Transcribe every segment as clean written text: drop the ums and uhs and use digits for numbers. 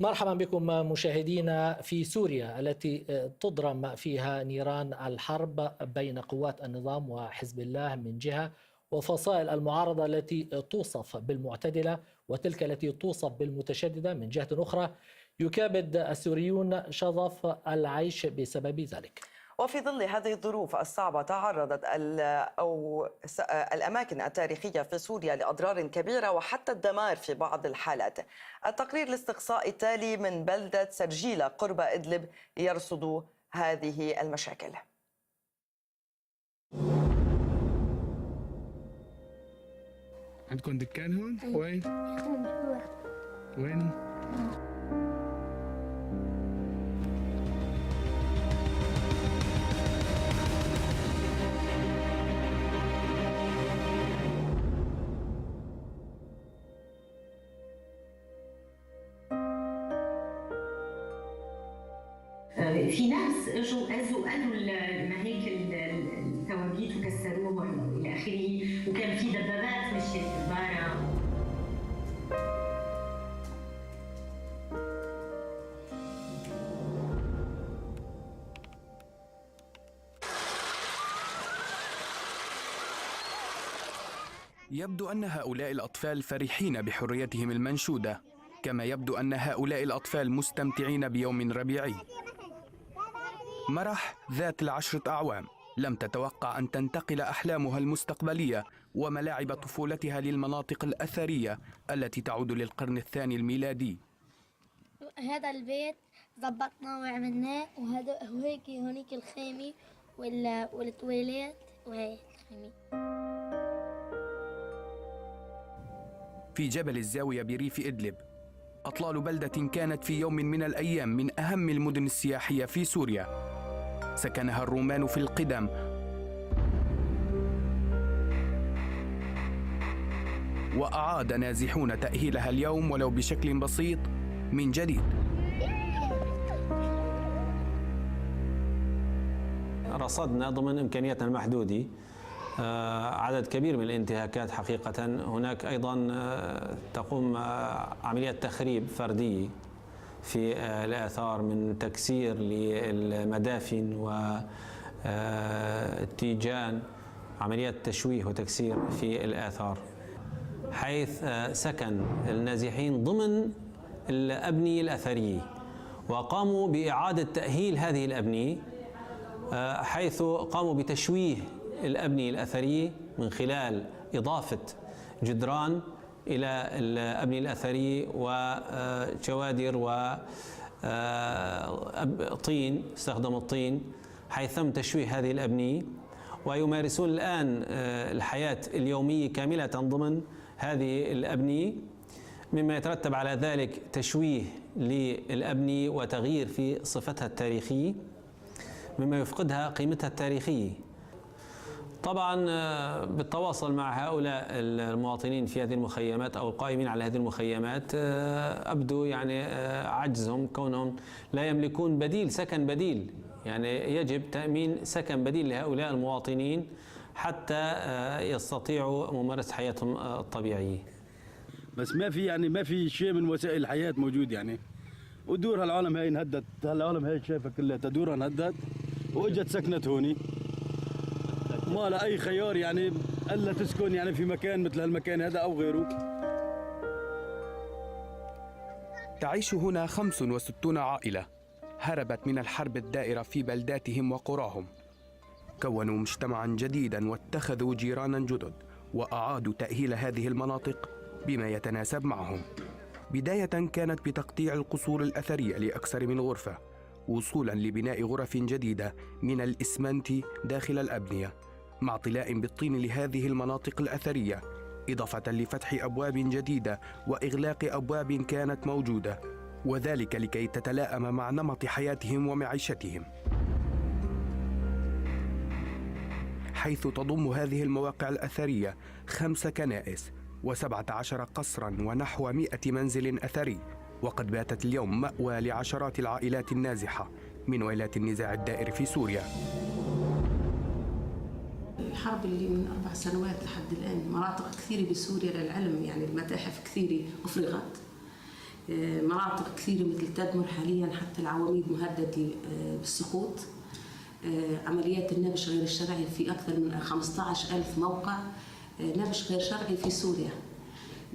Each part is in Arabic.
مرحبا بكم مشاهدينا. في سوريا التي تضرم فيها نيران الحرب بين قوات النظام وحزب الله من جهة، وفصائل المعارضة التي توصف بالمعتدلة وتلك التي توصف بالمتشددة من جهة أخرى، يكابد السوريون شظف العيش بسبب ذلك. وفي ظل هذه الظروف الصعبة تعرضت الأماكن التاريخية في سوريا لأضرار كبيرة وحتى الدمار في بعض الحالات. التقرير الاستقصائي التالي من بلدة سرجيلة قرب إدلب يرصد هذه المشاكل. عندكم دكان هون؟ وين؟ وين؟ في ناس اجوا اذوا ما هيك الثوابيت وكسروهم الى اخره، وكان في دبابات مشيت بالبارة. يبدو أن هؤلاء الأطفال فرحين بحريتهم المنشودة، كما يبدو أن هؤلاء الأطفال مستمتعين بيوم ربيعي. مرح ذات 10 أعوام لم تتوقع أن تنتقل أحلامها المستقبلية وملاعب طفولتها للمناطق الأثرية التي تعود للقرن الثاني الميلادي. هذا البيت ضبطناه وعملناه، وهيك هونيك الخيمة والتواليت وهي الخيمة. في جبل الزاوية بريف إدلب، أطلال بلدة كانت في يوم من الأيام من أهم المدن السياحية في سوريا، سكنها الرومان في القدم، وأعاد نازحون تأهيلها اليوم ولو بشكل بسيط من جديد. رصدنا ضمن إمكانياتنا المحدودة عدد كبير من الانتهاكات. حقيقة هناك أيضا تقوم عمليات تخريب فردية في الآثار، من تكسير للمدافن والتيجان، عمليات تشويه وتكسير في الآثار، حيث سكن النازحين ضمن الأبنية الأثرية، وقاموا بإعادة تأهيل هذه الأبنية، حيث قاموا بتشويه الأبنية الأثرية من خلال إضافة جدران إلى الأبنية الأثرية وشوادر وطين، استخدموا الطين، حيث تم تشويه هذه الأبنية، ويمارسون الآن الحياة اليومية كاملة ضمن هذه الأبنية، مما يترتب على ذلك تشويه للأبنية وتغيير في صفتها التاريخية، مما يفقدها قيمتها التاريخية. طبعا بالتواصل مع هؤلاء المواطنين في هذه المخيمات أو القائمين على هذه المخيمات، أبدو يعني عجزهم كونهم لا يملكون بديل، سكن بديل. يعني يجب تأمين سكن بديل لهؤلاء المواطنين حتى يستطيعوا ممارسة حياتهم الطبيعية. بس ما في شيء من وسائل الحياة موجود يعني. ودور هالعالم هاي انهدت، هالعالم هاي شايفة كلها دورها انهدت، واجت سكنت هوني، ما لا أي خيار يعني إلا تسكن يعني في مكان مثل هالمكان هذا أو غيره. تعيش هنا 65 عائلة هربت من الحرب الدائرة في بلداتهم وقراهم، كونوا مجتمعا جديدا واتخذوا جيرانا جدد، وأعادوا تأهيل هذه المناطق بما يتناسب معهم. بداية كانت بتقطيع القصور الأثرية لأكثر من غرفة، وصولا لبناء غرف جديدة من الإسمنت داخل الأبنية، مع طلاء بالطين لهذه المناطق الأثرية، إضافة لفتح أبواب جديدة وإغلاق أبواب كانت موجودة، وذلك لكي تتلائم مع نمط حياتهم ومعيشتهم. حيث تضم هذه المواقع الأثرية 5 كنائس و17 قصرا ونحو 100 منزل أثري، وقد باتت اليوم مأوى لعشرات العائلات النازحة من ويلات النزاع الدائر في سوريا. الحرب اللي من 4 سنوات لحد الآن، مناطق كثيرة بسوريا للعلم يعني المتاحف كثيرة أفرغت، مناطق كثيرة مثل تدمر حاليا، حتى العواميد مهددة بالسقوط. عمليات النبش غير الشرعي في أكثر من 15,000 موقع نبش غير شرعي في سوريا.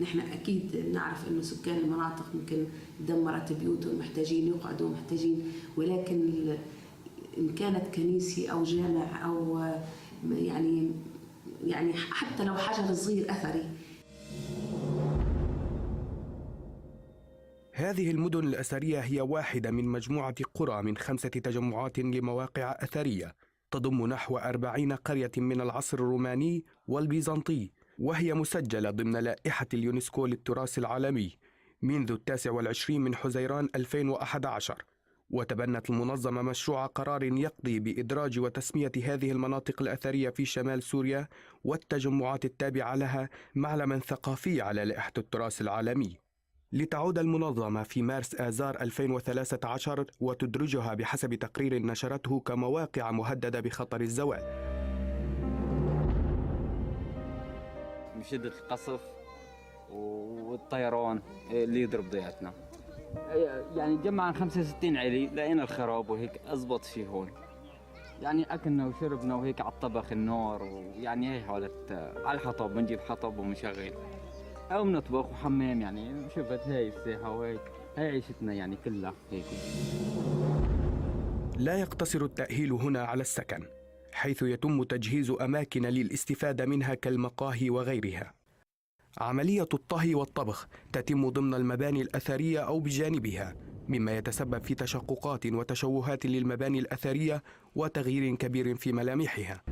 نحن أكيد نعرف إنه سكان المناطق ممكن دمرت بيوتهم، محتاجين يقعدوا، محتاجين، ولكن إن كانت كنيسة أو جامع أو يعني حتى لو حجر صغير أثري. هذه المدن الأثرية هي واحدة من مجموعة قرى من 5 تجمعات لمواقع أثرية تضم نحو 40 قرية من العصر الروماني والبيزنطي، وهي مسجلة ضمن لائحة اليونسكو للتراث العالمي منذ 29 من حزيران 2011. وتبنت المنظمة مشروع قرار يقضي بإدراج وتسمية هذه المناطق الأثرية في شمال سوريا والتجمعات التابعة لها معلما ثقافي على لائحة التراث العالمي، لتعود المنظمة في مارس آذار 2013 وتدرجها بحسب تقرير نشرته كمواقع مهددة بخطر الزوال. بشدة القصف والطيران اللي يضرب ضيعتنا، يعني جمعنا 65 علي، لقينا الخراب وهيك أزبط شي هون، يعني أكلنا وشربنا وهيك على الطبخ النار، ويعني هي حالة على الحطب، بنجيب حطب ومشغل أو بنطبخ وحمام، يعني شفت هاي الساحة وهيك هاي عيشتنا يعني كلها هيك. لا يقتصر التأهيل هنا على السكن، حيث يتم تجهيز أماكن للاستفادة منها كالمقاهي وغيرها. عملية الطهي والطبخ تتم ضمن المباني الأثرية أو بجانبها، مما يتسبب في تشققات وتشوهات للمباني الأثرية وتغيير كبير في ملامحها.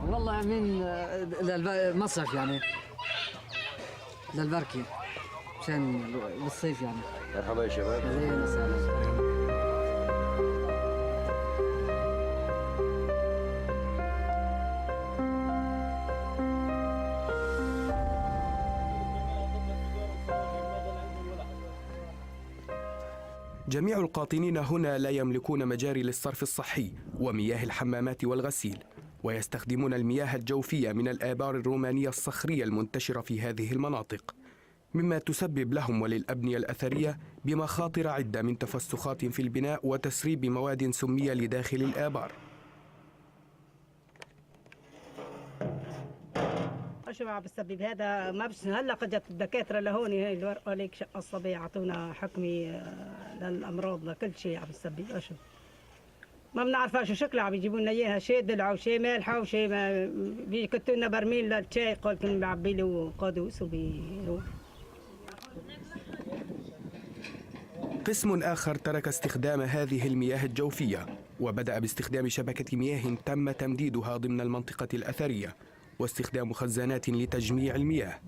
والله من المصرف يعني للبركي عشان بالصيف يعني. مرحبا يا شباب. اهلا وسهلا. جميع القاطنين هنا لا يملكون مجاري للصرف الصحي ومياه الحمامات والغسيل، ويستخدمون المياه الجوفية من الآبار الرومانية الصخرية المنتشرة في هذه المناطق، مما تسبب لهم وللأبنية الأثرية بمخاطر عدة من تفسخات في البناء وتسريب مواد سمية لداخل الآبار. شو عم بسبب هذا؟ ما بس هلا اجت الدكاتره لهون، هي الورقه ليك شق الصبي اعطونا حكمي للامراض لكل شيء عم بسبب. اشو ما بنعرفها شو شكلها، عم يجيبوا لنا اياها شيء دلعه وشيء مالحه وشيء بيكتوا لنا برميل للشاي، قلت لهم بعبي له وقادوس وبيروح. قسم آخر ترك استخدام هذه المياه الجوفية وبدأ باستخدام شبكة مياه تم تمديدها ضمن المنطقة الأثرية واستخدام خزانات لتجميع المياه.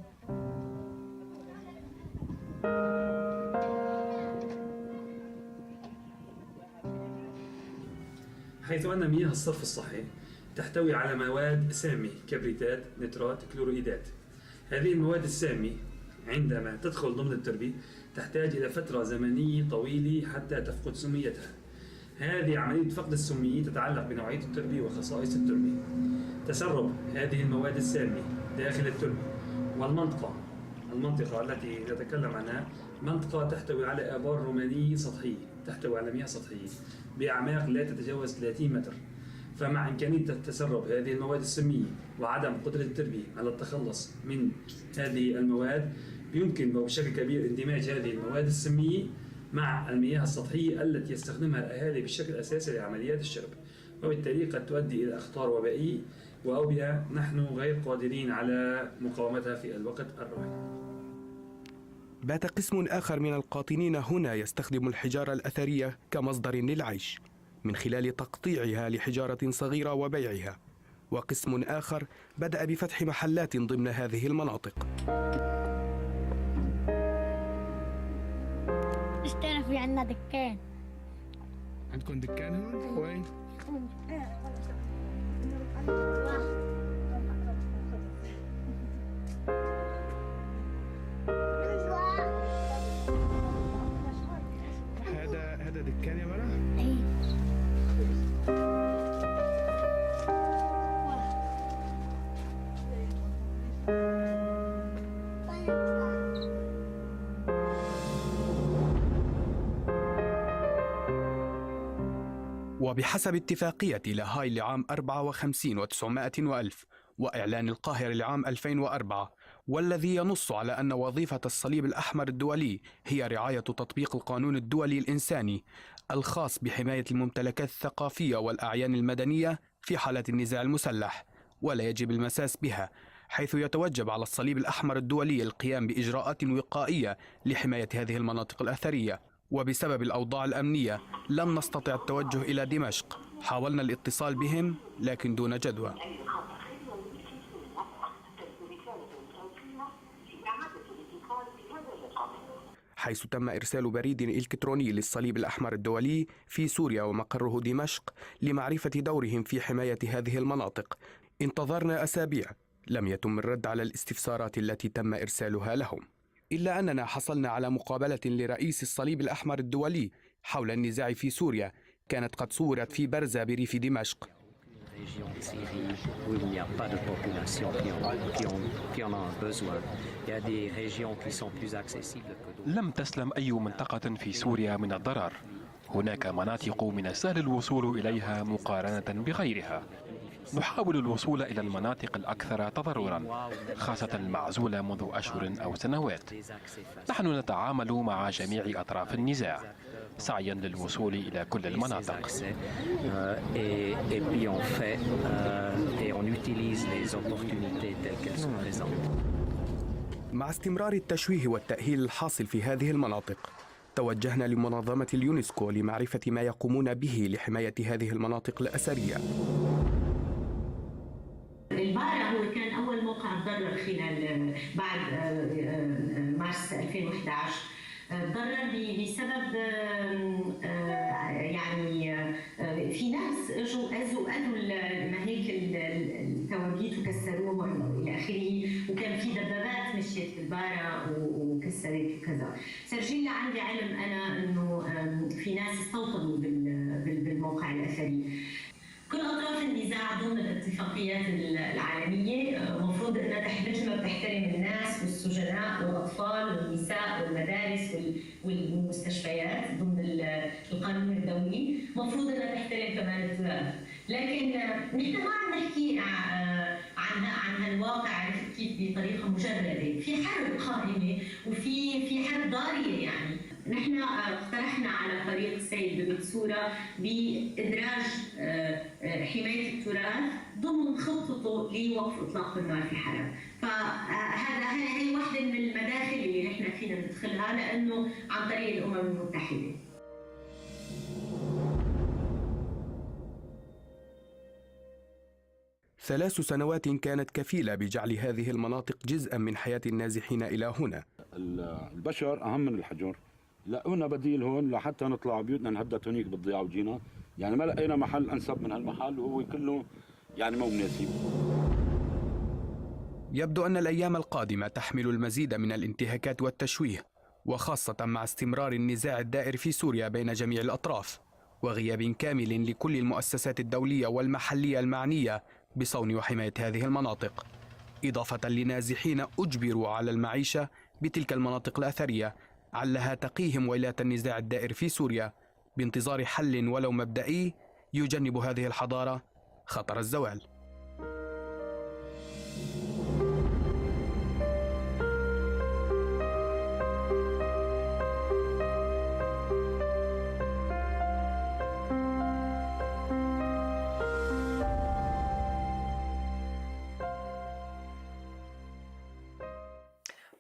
حيث أن مياه الصرف الصحي تحتوي على مواد سامة كبريتات، نترات، كلورويدات. هذه المواد السامة عندما تدخل ضمن التربة تحتاج إلى فترة زمنية طويلة حتى تفقد سميتها. هذه عملية فقد السمية تتعلق بنوعية التربة وخصائص التربة. تسرب هذه المواد السامة داخل التربة المنطقة التي نتكلم عنها منطقة تحتوي على آبار رومانية سطحية، تحتوي على مياه سطحية بأعماق لا تتجاوز 30 متر. فمع إمكانية تسرب هذه المواد السمية وعدم قدرة التربة على التخلص من هذه المواد، يمكن بشكل كبير اندماج هذه المواد السمية مع المياه السطحية التي يستخدمها الأهالي بشكل أساسي لعمليات الشرب، وبالتالي قد تؤدي إلى أخطار وبائية وأوبئة نحن غير قادرين على مقاومتها في الوقت الراهن. بات قسم آخر من القاطنين هنا يستخدم الحجارة الأثرية كمصدر للعيش من خلال تقطيعها لحجارة صغيرة وبيعها، وقسم آخر بدأ بفتح محلات ضمن هذه المناطق. اشترى في عنا دكان. عندكم دكان هون؟ وين؟ هذا دكان يا مرة؟ ايه. وبحسب اتفاقية لاهاي لعام 54 و900 وألف وإعلان القاهرة لعام 2004 والذي ينص على أن وظيفة الصليب الأحمر الدولي هي رعاية تطبيق القانون الدولي الإنساني الخاص بحماية الممتلكات الثقافية والأعيان المدنية في حالة النزاع المسلح، ولا يجب المساس بها، حيث يتوجب على الصليب الأحمر الدولي القيام بإجراءات وقائية لحماية هذه المناطق الأثرية. وبسبب الأوضاع الأمنية لم نستطع التوجه إلى دمشق، حاولنا الاتصال بهم لكن دون جدوى. حيث تم إرسال بريد إلكتروني للصليب الأحمر الدولي في سوريا ومقره دمشق لمعرفة دورهم في حماية هذه المناطق. انتظرنا أسابيع لم يتم الرد على الاستفسارات التي تم إرسالها لهم، إلا أننا حصلنا على مقابلة لرئيس الصليب الأحمر الدولي حول النزاع في سوريا كانت قد صورت في برزة بريف دمشق. لم تسلم أي منطقة في سوريا من الضرر. هناك مناطق من السهل الوصول إليها مقارنة بغيرها. نحاول الوصول إلى المناطق الأكثر تضرراً، خاصة المعزولة منذ أشهر أو سنوات. نحن نتعامل مع جميع أطراف النزاع سعياً للوصول إلى كل المناطق. مع استمرار التشويه والتأهيل الحاصل في هذه المناطق، توجهنا لمنظمة اليونسكو لمعرفة ما يقومون به لحماية هذه المناطق الأثرية. البارة هو كان أول موقع تضرر خلال بعد مارس 2011. تضرر بسبب يعني في ناس اجوا اذوا ما هيك التواجيت وكسروهم الى اخره، وكان في دبابات مشيت في البارة وكسرت وكذا. سجلنا عندي علم انا انه في ناس استوطنوا بالموقع الاثري. كل أطراف النزاع ضمن الاتفاقيات العالمية مفروض أنها تحترم الناس والسجناء والأطفال والنساء والمدارس والمستشفيات ضمن القانون الدولي. مفروض أنها تحترم كمان التراث، لكن نحن ما عم نحكي عن هالواقع، عرفت كيف، بطريقة مجردة. في حرب قائمة وفي حرب ضارية. يعني نحن اقترحنا على فريق السيد بمنصورة بإدراج حماية التراث ضمن خطته لوقف إطلاق النار في حلب. هي واحدة من المداخل اللي نحن فينا ندخلها، لأنه عن طريق الأمم المتحدة. ثلاث سنوات كانت كفيلة بجعل هذه المناطق جزءا من حياة النازحين إلى هنا. البشر أهم من الحجر. لا هنا بديل هون لحتى نطلع بيوتنا نهدت هنيك بالضياع وجينا، يعني ما لقينا محل أنسب من هالمحل، وهو كله يعني مو مناسب. يبدو أن الأيام القادمة تحمل المزيد من الانتهاكات والتشويه، وخاصة مع استمرار النزاع الدائر في سوريا بين جميع الأطراف، وغياب كامل لكل المؤسسات الدولية والمحلية المعنية بصون وحماية هذه المناطق، إضافة لنازحين أجبروا على المعيشة بتلك المناطق الأثرية علها تقيهم ويلات النزاع الدائر في سوريا بانتظار حل ولو مبدئي يجنب هذه الحضارة خطر الزوال.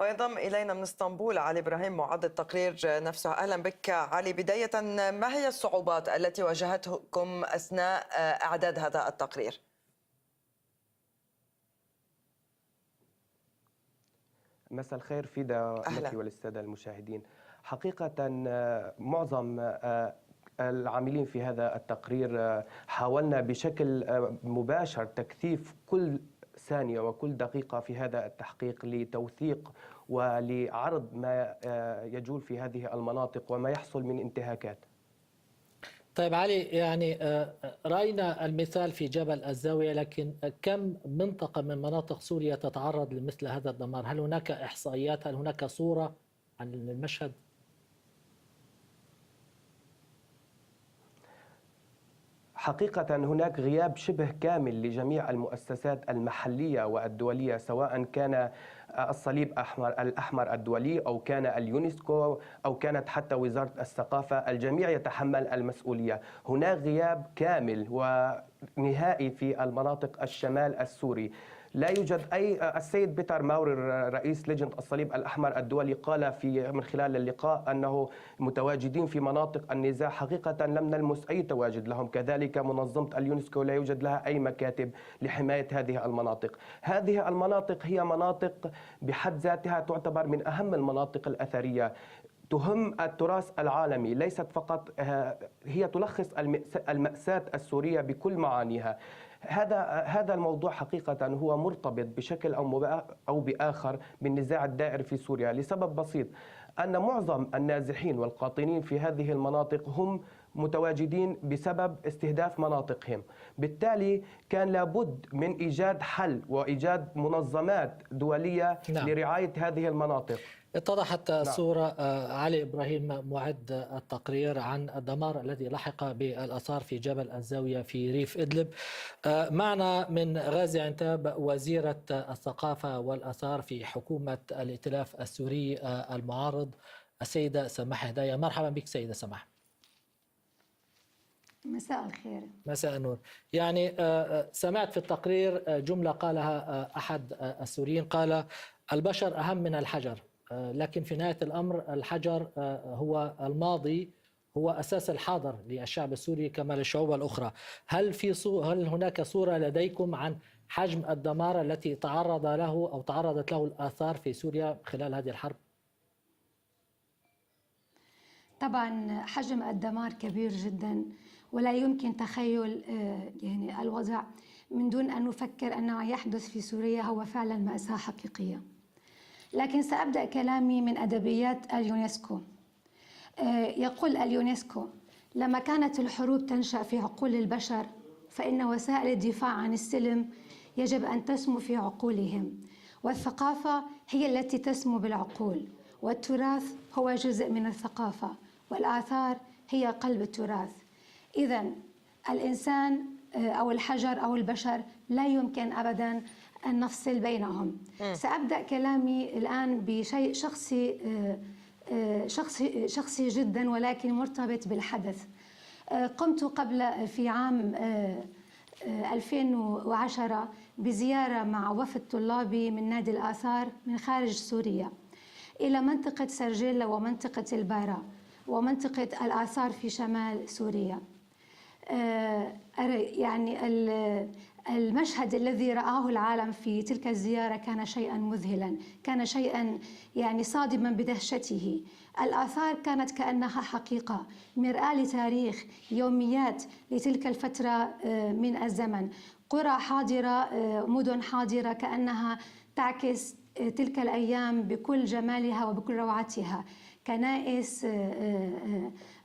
وينضم إلينا من اسطنبول علي إبراهيم معد التقرير نفسه. أهلا بك علي. بداية، ما هي الصعوبات التي واجهتكم أثناء إعداد هذا التقرير؟ مساء الخير فيدا لك وللسادة المشاهدين. حقيقة معظم العاملين في هذا التقرير حاولنا بشكل مباشر تكثيف كل ثانية وكل دقيقة في هذا التحقيق لتوثيق ولعرض ما يجول في هذه المناطق وما يحصل من انتهاكات. طيب علي، يعني رأينا المثال في جبل الزاوية، لكن كم منطقة من مناطق سوريا تتعرض لمثل هذا الدمار؟ هل هناك إحصائيات؟ هل هناك صورة عن المشهد؟ حقيقة هناك غياب شبه كامل لجميع المؤسسات المحلية والدولية، سواء كان الصليب الأحمر الدولي أو كان اليونسكو أو كانت حتى وزارة الثقافة. الجميع يتحمل المسؤولية. هناك غياب كامل ونهائي في المناطق الشمال السوري. لا يوجد أي. السيد بيتر ماور رئيس لجنة الصليب الأحمر الدولي قال من خلال اللقاء أنه متواجدين في مناطق النزاع. حقيقة لم نلمس أي تواجد لهم. كذلك منظمة اليونسكو لا يوجد لها أي مكاتب لحماية هذه المناطق. هذه المناطق هي مناطق بحد ذاتها تعتبر من أهم المناطق الأثرية، تهم التراث العالمي، ليست فقط هي تلخص المأساة السورية بكل معانيها. هذا الموضوع حقيقة هو مرتبط بشكل أو بآخر بالنزاع الدائر في سوريا، لسبب بسيط أن معظم النازحين والقاطنين في هذه المناطق هم متواجدين بسبب استهداف مناطقهم. بالتالي كان لابد من إيجاد حل وإيجاد منظمات دولية لرعاية هذه المناطق. اتضحت الصورة. علي إبراهيم معد التقرير عن الدمار الذي لحق بالآثار في جبل الزاوية في ريف إدلب. معنا من غازي عنتاب وزيرة الثقافة والآثار في حكومة الائتلاف السوري المعارض السيدة سماح هدايا. مرحبا بك سيدة سماح. مساء الخير. مساء النور. يعني سمعت في التقرير جملة قالها أحد السوريين، قال البشر أهم من الحجر، لكن في نهاية الأمر الحجر هو الماضي، هو أساس الحاضر للشعب السوري كما للشعوب الأخرى. هل هناك صورة لديكم عن حجم الدمار التي تعرض له أو تعرضت له الآثار في سوريا خلال هذه الحرب؟ طبعا حجم الدمار كبير جدا، ولا يمكن تخيل يعني الوضع من دون أن نفكر أن ما يحدث في سوريا هو فعلا مأساة حقيقية. لكن سأبدأ كلامي من أدبيات اليونسكو. يقول اليونسكو: لما كانت الحروب تنشأ في عقول البشر فإن وسائل الدفاع عن السلم يجب أن تسمو في عقولهم، والثقافة هي التي تسمو بالعقول، والتراث هو جزء من الثقافة، والآثار هي قلب التراث. إذن الإنسان أو الحجر أو البشر لا يمكن أبداً أن نفصل بينهم. سأبدأ كلامي الآن بشيء شخصي جدا ولكن مرتبط بالحدث. قمت قبل في عام 2010 بزيارة مع وفد طلابي من نادي الآثار من خارج سوريا إلى منطقة سرجيلا ومنطقة البارا ومنطقة الآثار في شمال سوريا. يعني المشهد الذي رآه العالم في تلك الزيارة كان شيئا مذهلا، كان شيئا يعني صادما بدهشته. الآثار كانت كأنها حقيقة، مرآة لتاريخ، يوميات لتلك الفترة من الزمن، قرى حاضرة، مدن حاضرة كأنها تعكس تلك الأيام بكل جمالها وبكل روعتها، كنائس،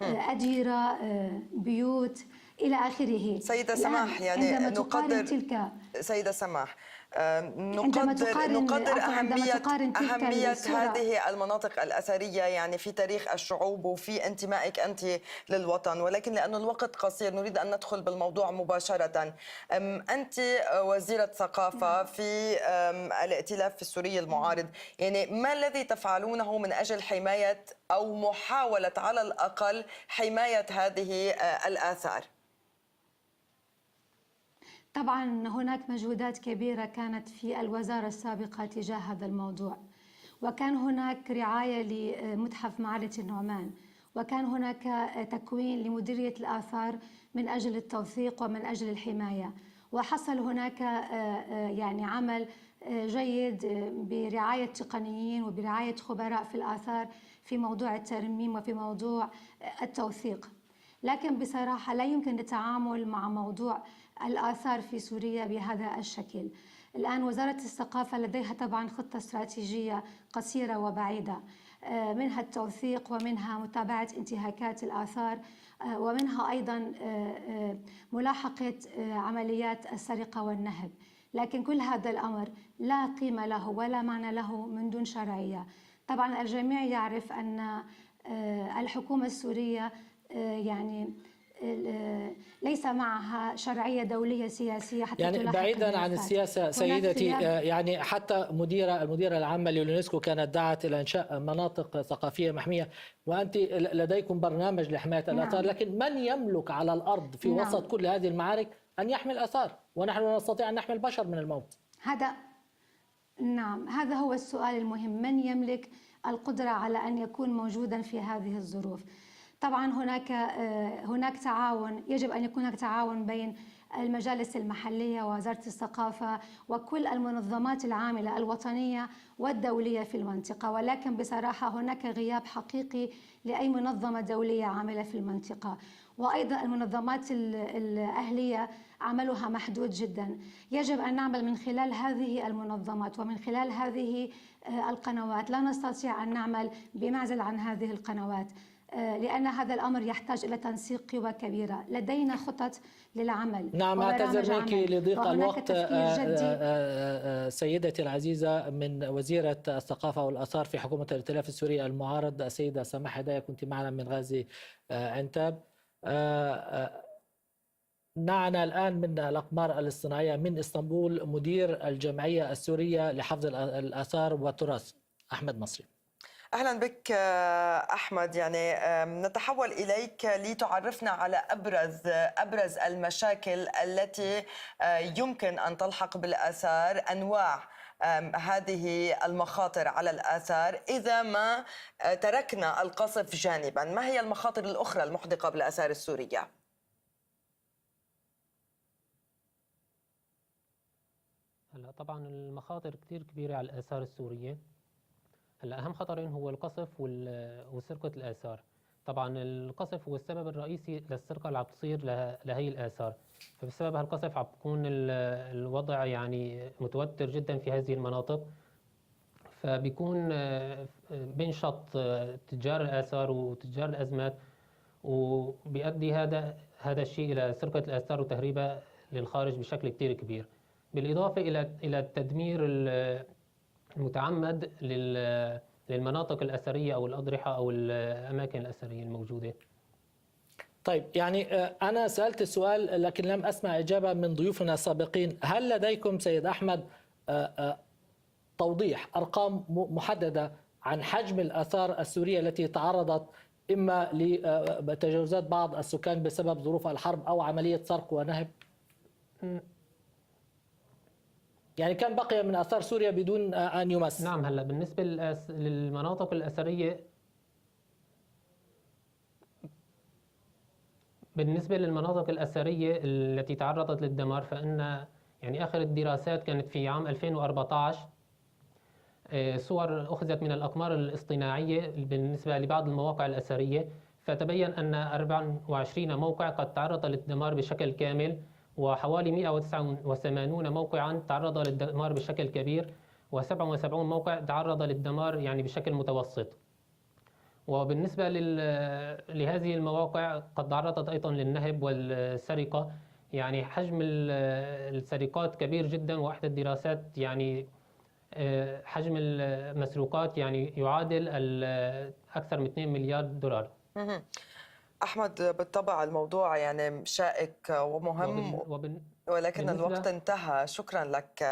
أديرة، بيوت إلى آخره. سيدة سماح، يعني نقدر سيدة سماح نقدر أهمية هذه المناطق الأثرية يعني في تاريخ الشعوب وفي انتمائك أنت للوطن، ولكن لأن الوقت قصير نريد أن ندخل بالموضوع مباشرة. أنت وزيرة ثقافة في الائتلاف السوري المعارض، يعني ما الذي تفعلونه من أجل حماية أو محاولة على الأقل حماية هذه الآثار؟ طبعا هناك مجهودات كبيرة كانت في الوزارة السابقة تجاه هذا الموضوع، وكان هناك رعاية لمتحف معرة النعمان، وكان هناك تكوين لمديرية الآثار من أجل التوثيق ومن أجل الحماية، وحصل هناك يعني عمل جيد برعاية تقنيين وبرعاية خبراء في الآثار في موضوع الترميم وفي موضوع التوثيق. لكن بصراحة لا يمكن التعامل مع موضوع الآثار في سوريا بهذا الشكل. الآن وزارة الثقافة لديها طبعا خطة استراتيجية قصيرة وبعيدة، منها التوثيق ومنها متابعة انتهاكات الآثار ومنها أيضا ملاحقة عمليات السرقة والنهب. لكن كل هذا الأمر لا قيمة له ولا معنى له من دون شرعية. طبعا الجميع يعرف أن الحكومة السورية يعني ليس معها شرعية دولية سياسية حتى يعني تلاحق بعيدا عن الملفات. السياسة سيدتي، يعني حتى المديرة العامة لليونسكو كانت دعت إلى إنشاء مناطق ثقافية محمية، وأنت لديكم برنامج لحماية الآثار. نعم. لكن من يملك على الأرض في نعم. وسط كل هذه المعارك أن يحمي الآثار، ونحن نستطيع أن نحمي البشر من الموت؟ نعم، هذا هو السؤال المهم، من يملك القدرة على أن يكون موجودا في هذه الظروف؟ طبعا هناك تعاون، يجب أن يكون هناك تعاون بين المجالس المحلية ووزارة الثقافة وكل المنظمات العاملة الوطنية والدولية في المنطقة، ولكن بصراحة هناك غياب حقيقي لأي منظمة دولية عاملة في المنطقة، وأيضا المنظمات الأهلية عملها محدود جدا. يجب أن نعمل من خلال هذه المنظمات ومن خلال هذه القنوات، لا نستطيع أن نعمل بمعزل عن هذه القنوات، لأن هذا الأمر يحتاج إلى تنسيق قوى كبيرة. لدينا خطط للعمل. نعم، أعتذر منك لضيق الوقت. سيدتي العزيزة، من وزيرة الثقافة والآثار في حكومة الائتلاف السوري المعارض السيدة سماح هدايا، كنت معنا من غازي عنتاب. معنا الآن من الأقمار الاصطناعية من إسطنبول مدير الجمعية السورية لحفظ الآثار والتراث، أحمد مصري. أهلا بك أحمد. يعني نتحول إليك لتعرفنا على أبرز المشاكل التي يمكن أن تلحق بالآثار، أنواع هذه المخاطر على الآثار إذا ما تركنا القصف جانبا. ما هي المخاطر الأخرى المحدقة بالآثار السورية؟ هلا طبعا المخاطر كثير كبيرة على الآثار السورية. هلا أهم خطرين هو القصف وسرقة الآثار. طبعا القصف هو السبب الرئيسي للسرقة اللي عم تصير لهي الآثار، فبسبب هالقصف عم بكون الوضع يعني متوتر جدا في هذه المناطق، فبيكون بينشط تجار الآثار وتجار الأزمات، وبيؤدي هذا الشيء إلى سرقة الآثار وتهريبها للخارج بشكل كتير كبير، بالإضافة إلى التدمير المتعمد للمناطق الأثرية أو الأضرحة أو الأماكن الأثرية الموجودة. طيب، يعني أنا سألت السؤال لكن لم أسمع إجابة من ضيوفنا السابقين. هل لديكم سيد أحمد توضيح أرقام محددة عن حجم الآثار السورية التي تعرضت إما لتجاوزات بعض السكان بسبب ظروف الحرب أو عملية سرق ونهب؟ يعني كم بقي من آثار سوريا بدون أن يمس؟ نعم، هلا بالنسبة للمناطق الأثرية، التي تعرضت للدمار، فإن يعني آخر الدراسات كانت في عام 2014 صور أخذت من الأقمار الاصطناعية بالنسبة لبعض المواقع الأثرية، فتبين أن 24 موقع قد تعرض للدمار بشكل كامل، وحوالي 189 موقعا تعرض للدمار بشكل كبير، و77 موقع تعرض للدمار يعني بشكل متوسط. وبالنسبة لهذه المواقع قد تعرضت أيضا للنهب والسرقة، يعني حجم السرقات كبير جدا، وإحدى الدراسات يعني حجم المسروقات يعني يعادل أكثر من 2 مليار دولار. أحمد، بالطبع الموضوع يعني شائك ومهم، ولكن الوقت انتهى. شكرا لك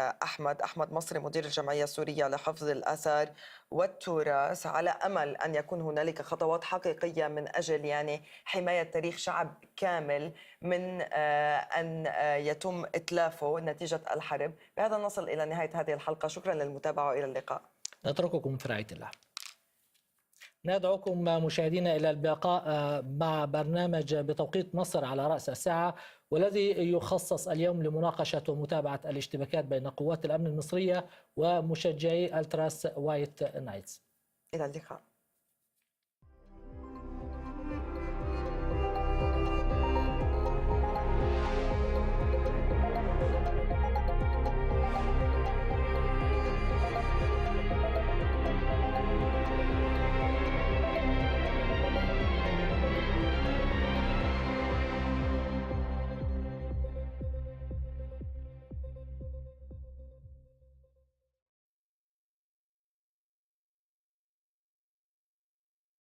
أحمد مصري مدير الجمعية السورية لحفظ الآثار والتراث. على أمل أن يكون هنالك خطوات حقيقية من أجل يعني حماية تاريخ شعب كامل من أن يتم إتلافه نتيجة الحرب. بهذا نصل إلى نهاية هذه الحلقة. شكرا للمتابعة وإلى اللقاء. نترككم في رعاية الله. ندعوكم مشاهدينا إلى البقاء مع برنامج بتوقيت مصر على رأس الساعة، والذي يخصص اليوم لمناقشة ومتابعة الاشتباكات بين قوات الأمن المصرية ومشجعي التراس وايت نايتس. إلى اللقاء.